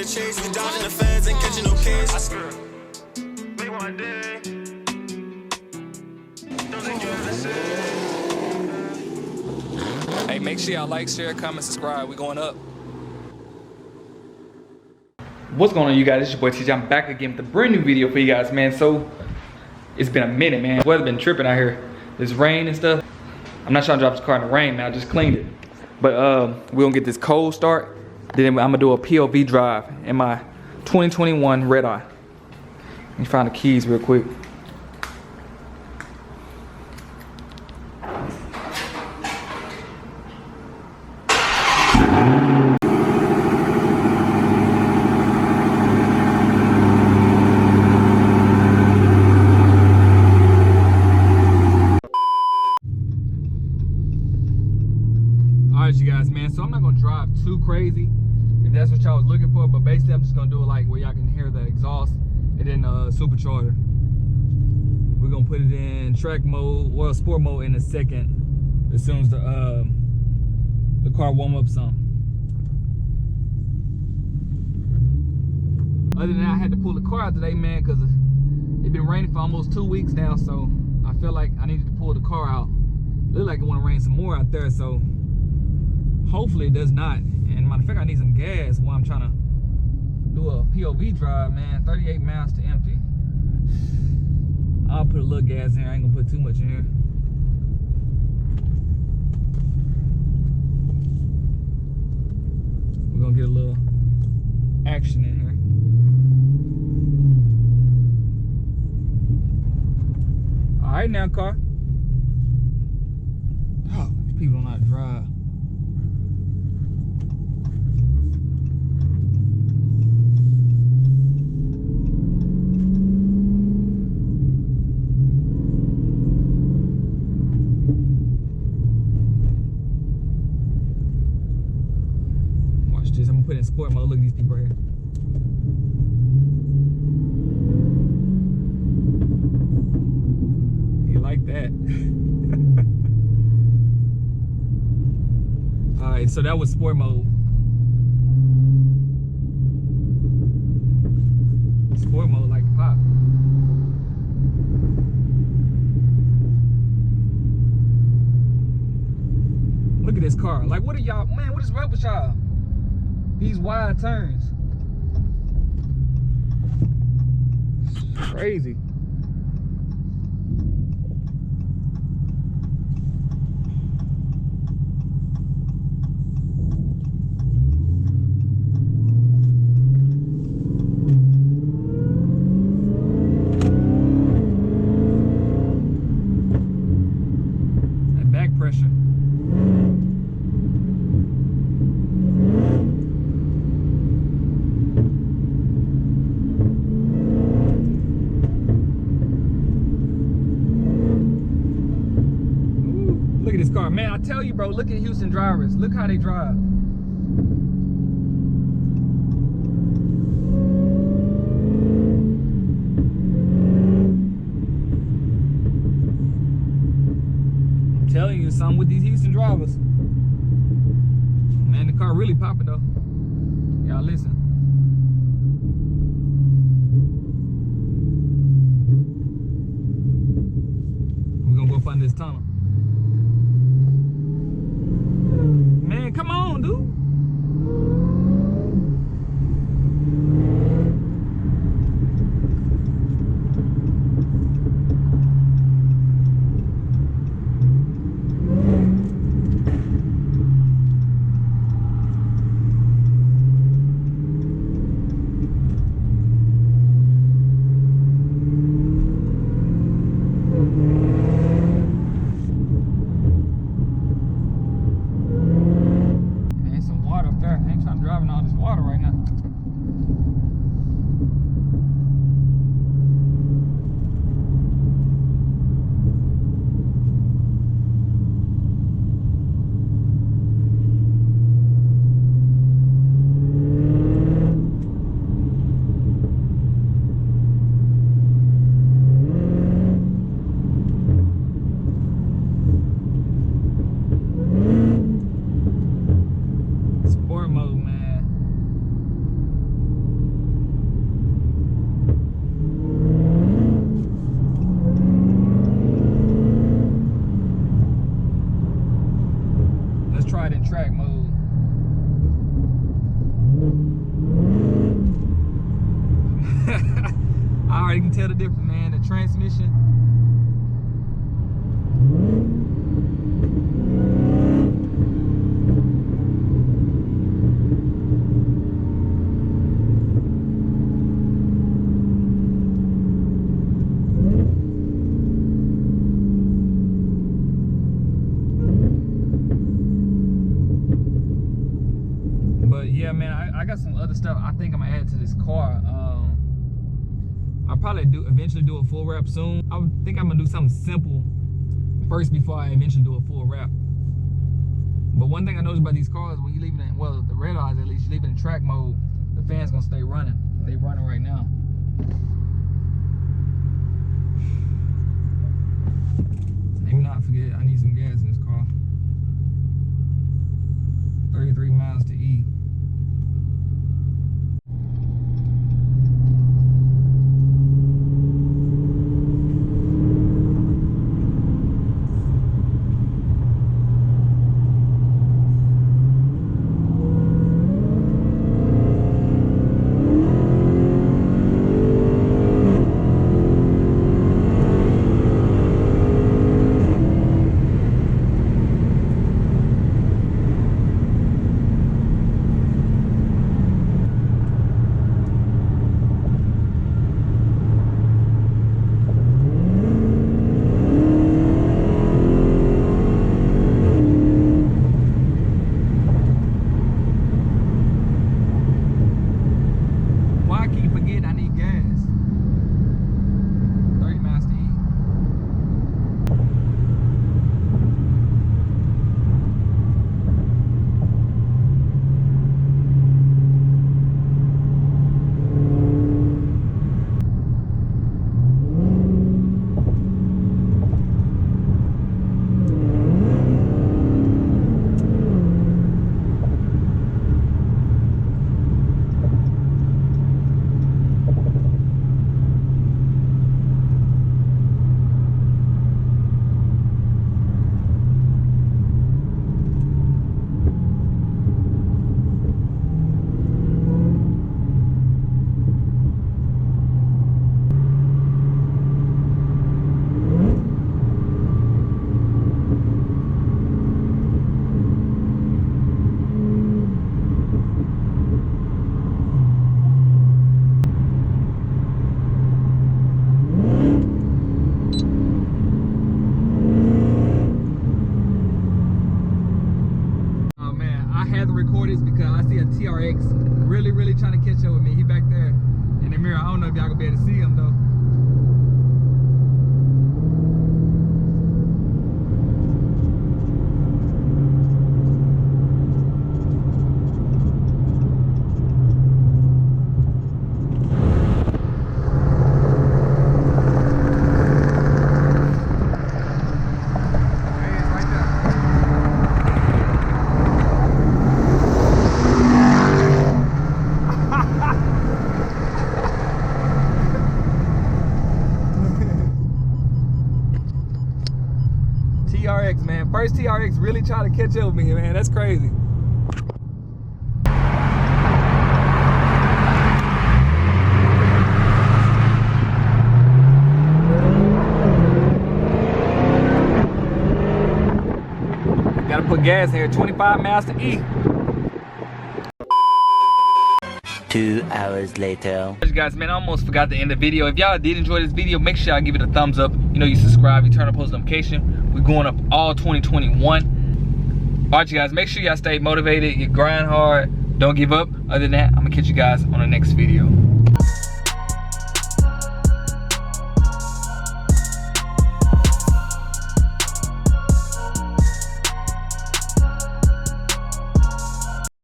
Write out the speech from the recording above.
the chase, we dodging the feds, ain't catching no case. I swear. Make one day. Hey, make sure y'all like, share, comment, subscribe. We going up. What's going on, you guys? It's your boy TJ. I'm back again with a brand new video for you guys, man. So it's been a minute, man. The weather been tripping out here. There's rain and stuff. I'm not trying to drive this car in the rain, man. I just cleaned it. But we're gonna get this cold start. Then I'm gonna do a POV drive in my 2021 Redeye. Let me find the keys real quick. Alright, you guys, man, so I'm not gonna drive too crazy if that's what y'all was looking for, but basically I'm just gonna do it like where y'all can hear the exhaust and then supercharger. We're gonna put it in track mode, well, sport mode in a second, as soon as the car warm up some. Other than that, I had to pull the car out today, man, because it's been raining for almost 2 weeks now, so I feel like I needed to pull the car out. Look like it want to rain some more out there, so hopefully it does not. And matter of fact, I need some gas while I'm trying to do a POV drive, man. 38 miles to empty. I'll put a little gas in here. I ain't gonna put too much in here. We're gonna get a little action in here. All right now, car. Oh, these people don't know how to drive. I'm gonna put it in sport mode. Look at these people right here. You like that? Alright, so that was sport mode. Sport mode like pop. Look at this car. Like, what are y'all, man, what is up with y'all? These wide turns. Crazy. That back pressure. Look at this car, man. I tell you, bro, look at Houston drivers. Look how they drive. I'm telling you, something with these Houston drivers. Man, the car really popping though. Y'all listen. We're gonna go find this tunnel. Man, come on, dude. I already can tell the difference, man. The transmission. But yeah, man, I got some other stuff I think I'm gonna add to this car. I'll probably eventually do a full wrap soon. I think I'm gonna do something simple first before I eventually do a full wrap. But one thing I noticed about these cars, when you leave it in, well, the Redeyes at least, you leave it in track mode, the fan's gonna stay running. They running right now. Let me not forget, I need some gas in this car. 33 miles to E. TRX really trying to catch up with me. He back there in the mirror. I don't know if y'all gonna be able to see him though. TRX, man. First TRX really trying to catch up with me, man. That's crazy. Gotta put gas in here. 25 miles to E. 2 hours later. Guys, man, I almost forgot to end the video. If y'all did enjoy this video, make sure y'all give it a thumbs up. You know, you subscribe, you turn on post notification. We're going up all 2021. Alright, you guys, make sure y'all stay motivated, you grind hard, don't give up. Other than that, I'm gonna catch you guys on the next video.